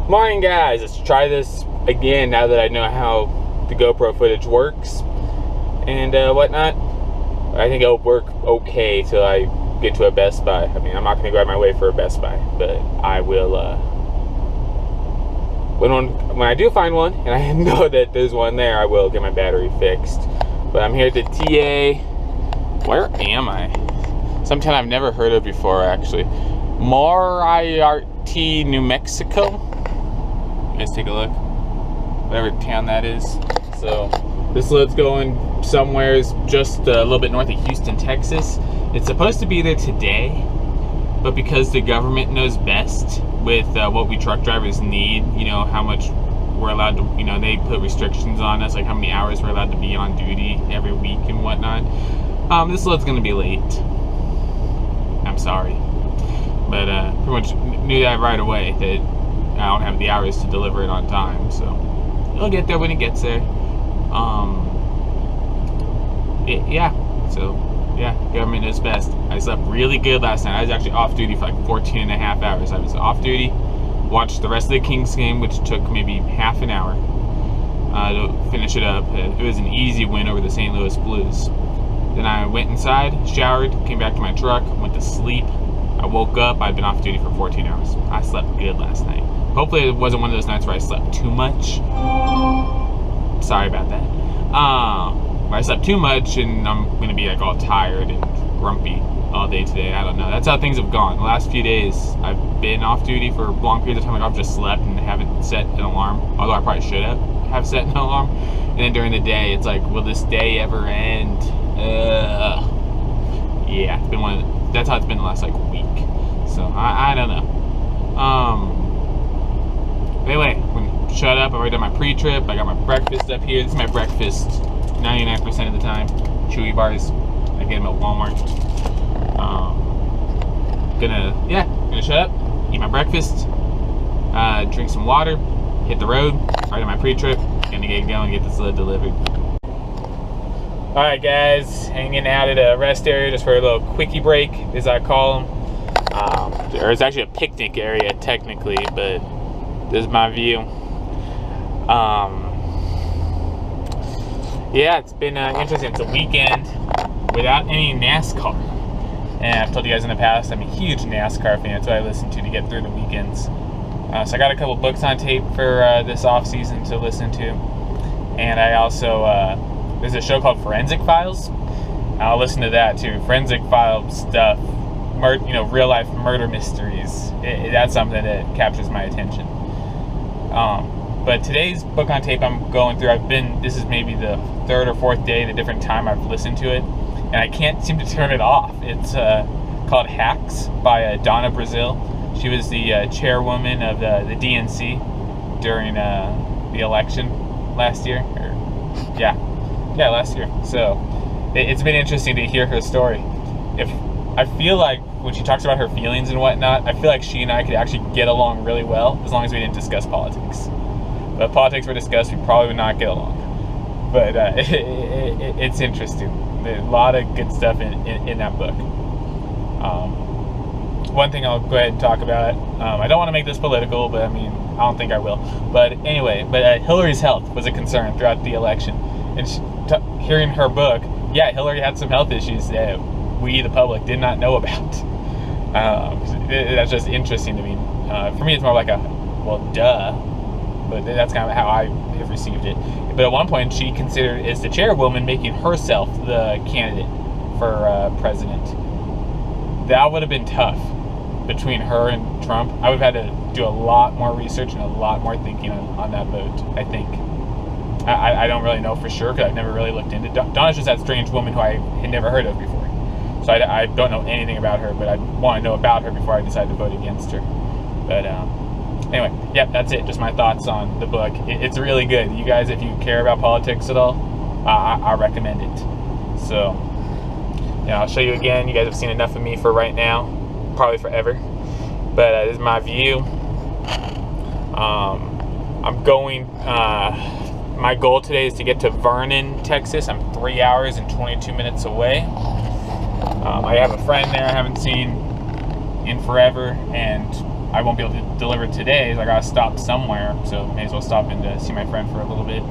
Morning guys, let's try this again now that I know how the GoPro footage works and whatnot. I think it'll work okay till I get to a Best Buy. I mean, I'm not going to go out of my way for a Best Buy, but I will, when I do find one, and I know that there's one there, I will get my battery fixed. But I'm here at the TA, where am I? Some town I've never heard of before, actually. Moriarty, New Mexico. Let's take a look. Whatever town that is. So this load's going somewhere just a little bit north of Houston, Texas. It's supposed to be there today, but because the government knows best with what we truck drivers need, you know, how much we're allowed to, you know, they put restrictions on us, like how many hours we're allowed to be on duty every week and whatnot. This load's gonna be late. I'm sorry. But pretty much knew that right away that I don't have the hours to deliver it on time, so it'll get there when it gets there. Yeah, government knows best. I slept really good last night. I was actually off duty for like 14 and a half hours. I was off duty, watched the rest of the Kings game, which took maybe half an hour to finish it up. It was an easy win over the St. Louis Blues. Then I went inside, showered, came back to my truck, went to sleep. I woke up, I'd been off duty for 14 hours. I slept good last night. Hopefully it wasn't one of those nights where I slept too much. Sorry about that. I slept too much and I'm gonna be like all tired and grumpy all day today. I don't know. That's how things have gone. The last few days I've been off duty for long periods of time. Like I've just slept and haven't set an alarm. Although I probably should have set an alarm. And then during the day it's like, will this day ever end? Yeah, it's been that's how it's been the last like week. So I don't know. Anyway, shut up. I've already done my pre-trip. I got my breakfast up here. This is my breakfast 99% of the time. Chewy bars. I get them at Walmart. Gonna shut up, eat my breakfast, drink some water, hit the road, right on my pre-trip. Gonna get going and get this load delivered. Alright guys, hanging out at a rest area just for a little quickie break, as I call them. Or it's actually a picnic area technically, but this is my view. Yeah, it's been interesting. It's a weekend without any NASCAR. And I've told you guys in the past, I'm a huge NASCAR fan. That's what I listen to get through the weekends. So I got a couple books on tape for this off season to listen to. And I also, there's a show called Forensic Files. I'll listen to that too. Forensic File stuff, real life murder mysteries. That's something that captures my attention. But today's book on tape I'm going through, this is maybe the third or fourth day, the different time I've listened to it, and I can't seem to turn it off. It's called Hacks by Donna Brazile. She was the chairwoman of the DNC during the election last year. Yeah, last year. So it's been interesting to hear her story. I feel like when she talks about her feelings and whatnot, I feel like she and I could actually get along really well as long as we didn't discuss politics. But if politics were discussed, we probably would not get along. But it's interesting. There's a lot of good stuff in that book. One thing I'll go ahead and talk about. I don't want to make this political, but I mean, I don't think I will. But anyway, Hillary's health was a concern throughout the election. And hearing her book, yeah, Hillary had some health issues that we, the public, did not know about. That's just interesting to me. For me, it's more like well, duh. But that's kind of how I have received it. But at one point, she considered, as the chairwoman, making herself the candidate for president. That would have been tough between her and Trump. I would have had to do a lot more research and a lot more thinking on that vote, I think. I don't really know for sure because I've never really looked into it. Donna's just that strange woman who I had never heard of before. So I don't know anything about her, but I want to know about her before I decide to vote against her. But anyway, yeah, that's it. Just my thoughts on the book. It's really good. You guys, if you care about politics at all, I recommend it. So, yeah, I'll show you again. You guys have seen enough of me for right now, probably forever. But this is my view. I'm going. My goal today is to get to Vernon, Texas. I'm 3 hours and 22 minutes away. I have a friend there I haven't seen in forever, and I won't be able to deliver today, so I gotta stop somewhere, so may as well stop in to see my friend for a little bit.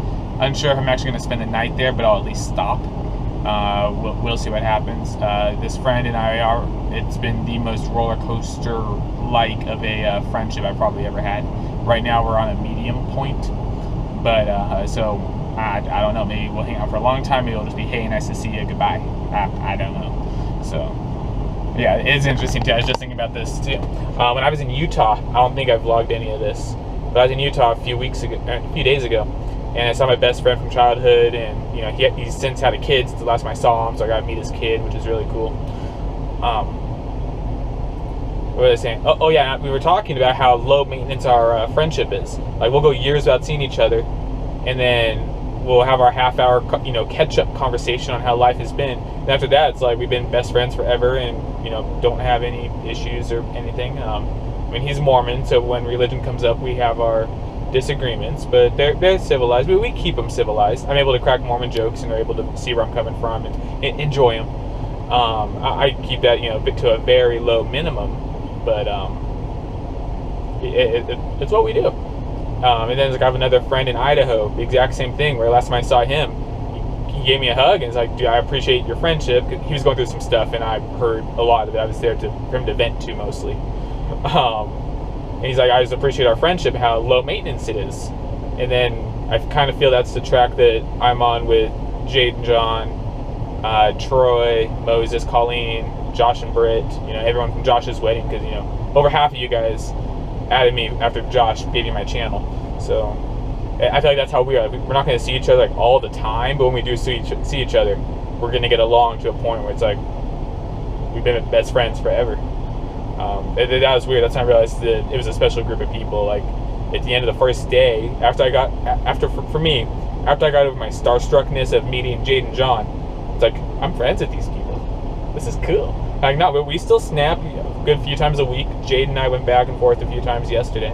Unsure if I'm actually gonna spend the night there, but I'll at least stop. We'll see what happens. This friend and I it's been the most roller coaster like of a friendship I've probably ever had. Right now we're on a medium point, but so I don't know, maybe we'll hang out for a long time, maybe it'll just be, hey, nice to see you, goodbye. I don't know. So yeah, it is interesting too. I was just thinking about this too. When I was in Utah, I don't think I vlogged any of this, but I was in Utah a few days ago, and I saw my best friend from childhood, and you know, he's since had a kid since the last time I saw him, so I got to meet his kid, which is really cool. What was I saying? Oh yeah, we were talking about how low maintenance our friendship is. Like, we'll go years without seeing each other, and then we'll have our half-hour, catch-up conversation on how life has been. And after that, it's like we've been best friends forever, and don't have any issues or anything. I mean, he's Mormon, so when religion comes up, we have our disagreements, but they're civilized. But we keep them civilized. I'm able to crack Mormon jokes, and they're able to see where I'm coming from and enjoy them. I keep that to a very low minimum, but it's what we do. And then I have another friend in Idaho, the exact same thing, where last time I saw him, he gave me a hug and was like, dude, I appreciate your friendship. He was going through some stuff, and I heard a lot of it. I was there for him to vent to mostly. And he's like, I just appreciate our friendship, how low maintenance it is. And then I kind of feel that's the track that I'm on with Jade and John, Troy, Moses, Colleen, Josh and Britt, everyone from Josh's wedding, because, over half of you guys added me after Josh gave you my channel. So I feel like that's how we are. We're not going to see each other like all the time, but when we do see each other, we're going to get along to a point where it's like we've been best friends forever. That was weird. That's when I realized that it was a special group of people. Like, at the end of the first day, after I got over my starstruckness of meeting Jade and John, it's like, I'm friends with these people. This is cool. Like, no, but we still snap a good few times a week. Jade and I went back and forth a few times yesterday.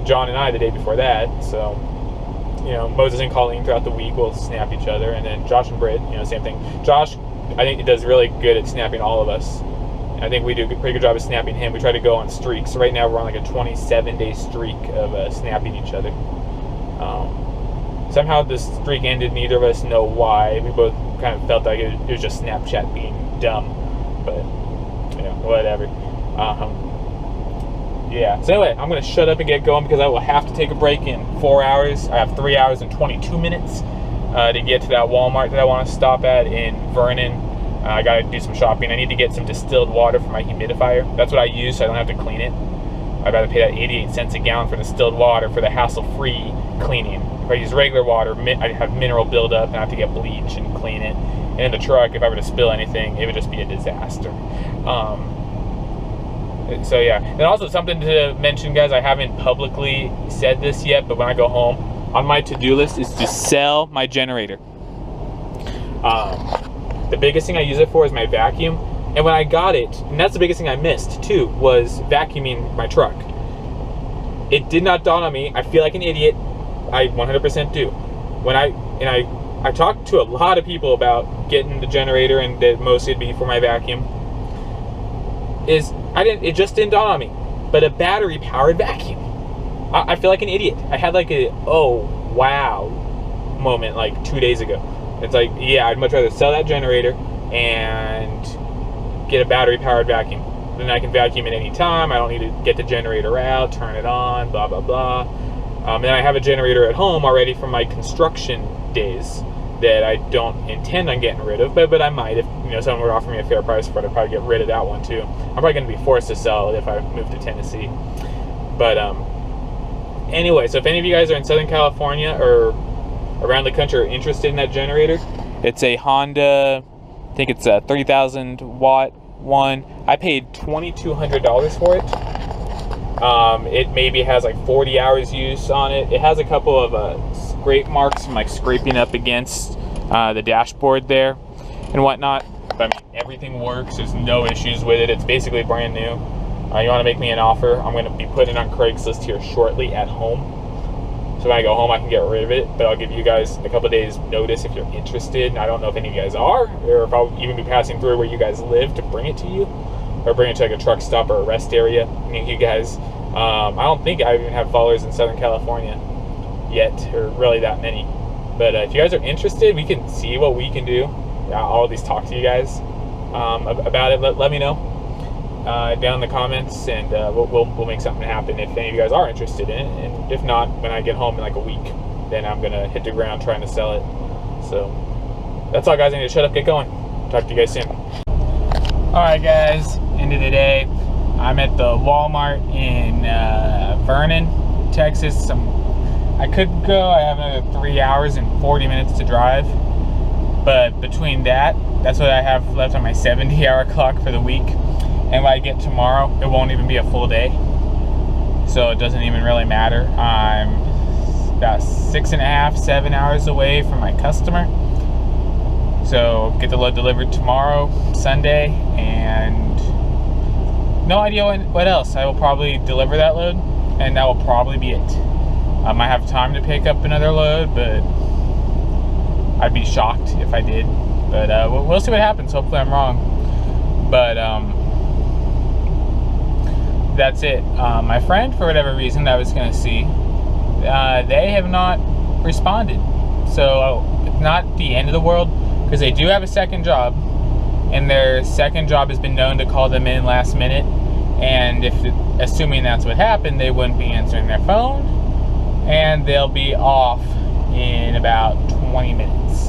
John and I the day before that. So, Moses and Colleen throughout the week will snap each other, and then Josh and Britt, same thing. Josh, I think, does really good at snapping all of us. I think we do a pretty good job of snapping him. We try to go on streaks. Right now we're on like a 27-day streak of snapping each other. Somehow this streak ended. Neither of us know why. We both kind of felt like it was just Snapchat being dumb. But, whatever. Yeah. So anyway, I'm going to shut up and get going because I will have to take a break in 4 hours. I have 3 hours and 22 minutes to get to that Walmart that I want to stop at in Vernon. I gotta do some shopping. I need to get some distilled water for my humidifier. That's what I use, so I don't have to clean it. I'd rather pay that 88 cents a gallon for distilled water for the hassle-free cleaning. If I use regular water, I'd have mineral buildup, and I have to get bleach and clean it. And in the truck, if I were to spill anything, it would just be a disaster. So yeah. And also something to mention, guys, I haven't publicly said this yet, but when I go home, on my to-do list is to sell my generator. The biggest thing I use it for is my vacuum. And when I got it, and that's the biggest thing I missed too, was vacuuming my truck. It did not dawn on me. I feel like an idiot. I 100% do. I talked to a lot of people about getting the generator, and that mostly it'd be for my vacuum. It just didn't dawn on me. But a battery powered vacuum. I feel like an idiot. I had like a oh wow moment like 2 days ago. It's like, yeah, I'd much rather sell that generator and get a battery-powered vacuum. Then I can vacuum at any time. I don't need to get the generator out, turn it on, blah, blah, blah. And I have a generator at home already from my construction days that I don't intend on getting rid of, but I might. If someone would offer me a fair price for it, I'd probably get rid of that one too. I'm probably going to be forced to sell it if I move to Tennessee. But anyway, so if any of you guys are in Southern California or around the country are interested in that generator, it's a Honda, I think it's a 3,000 watt one. I paid $2,200 for it. It maybe has like 40 hours use on it. It has a couple of scrape marks from like scraping up against the dashboard there and whatnot. But I mean, everything works. There's no issues with it. It's basically brand new. You want to make me an offer? I'm going to be putting it on Craigslist here shortly at home. So when I go home, I can get rid of it, but I'll give you guys a couple of days notice if you're interested. And I don't know if any of you guys are, or if I'll even be passing through where you guys live to bring it to you. or bring it to like a truck stop or a rest area. You guys, I don't think I even have followers in Southern California yet, or really that many. But if you guys are interested, we can see what we can do. I'll at least talk to you guys about it. Let me know down in the comments, and we'll make something happen if any of you guys are interested in it. And if not, when I get home in like a week, then I'm gonna hit the ground trying to sell it. So that's all, guys. I need to shut up, get going. Talk to you guys soon. All right, guys. End of the day. I'm at the Walmart in Vernon, Texas. I could go. I have another 3 hours and 40 minutes to drive. But between that's what I have left on my 70-hour clock for the week. And when I get tomorrow, it won't even be a full day. So it doesn't even really matter. I'm about 6.5, 7 hours away from my customer. So get the load delivered tomorrow, Sunday, and no idea what else. I will probably deliver that load, and that will probably be it. I might have time to pick up another load, but I'd be shocked if I did. But we'll see what happens. Hopefully I'm wrong. But that's it. My friend, for whatever reason that I was going to see, they have not responded. So it's not the end of the world, because they do have a second job, and their second job has been known to call them in last minute. And assuming that's what happened, they wouldn't be answering their phone, and they'll be off in about 20 minutes.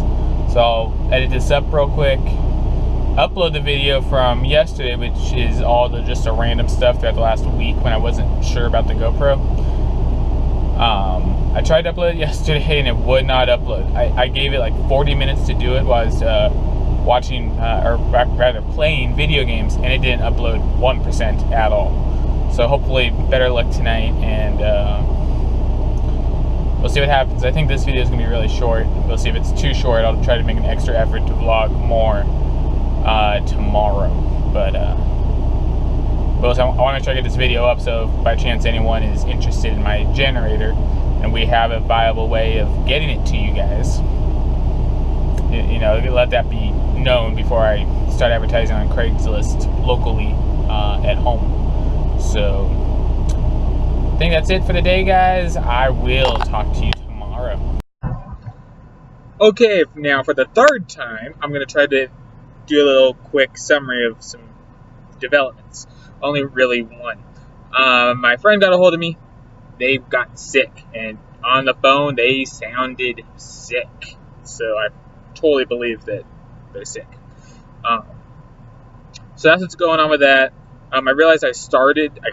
So I'll edit this up real quick, upload the video from yesterday, which is all just the random stuff throughout the last week when I wasn't sure about the GoPro. I tried to upload it yesterday and it would not upload. I gave it like 40 minutes to do it while I was watching, or rather playing video games, and it didn't upload 1% at all. So hopefully better luck tonight, and we'll see what happens. I think this video is going to be really short. We'll see if it's too short. I'll try to make an extra effort to vlog more tomorrow. But I want to try to get this video up, so if by chance anyone is interested in my generator and we have a viable way of getting it to you guys, you know, let that be known before I start advertising on Craigslist locally at home. So I think that's it for the day, guys. I will talk to you tomorrow. Okay, now for the third time, I'm going to try to do a little quick summary of some developments. Only really one. My friend got a hold of me. They got sick, and on the phone they sounded sick. So I totally believe that they're sick. So that's what's going on with that. I realized I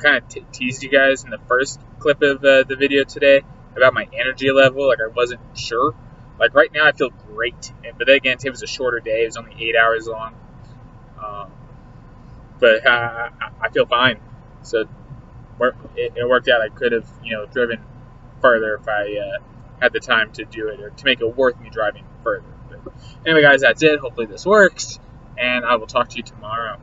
kind of teased you guys in the first clip of the video today about my energy level. Like, I wasn't sure. Like, right now I feel great. But then again, it was a shorter day. It was only 8 hours long. But I feel fine. So it worked out. I could have, driven further if I had the time to do it, or to make it worth me driving further. But anyway, guys, that's it. Hopefully this works, and I will talk to you tomorrow.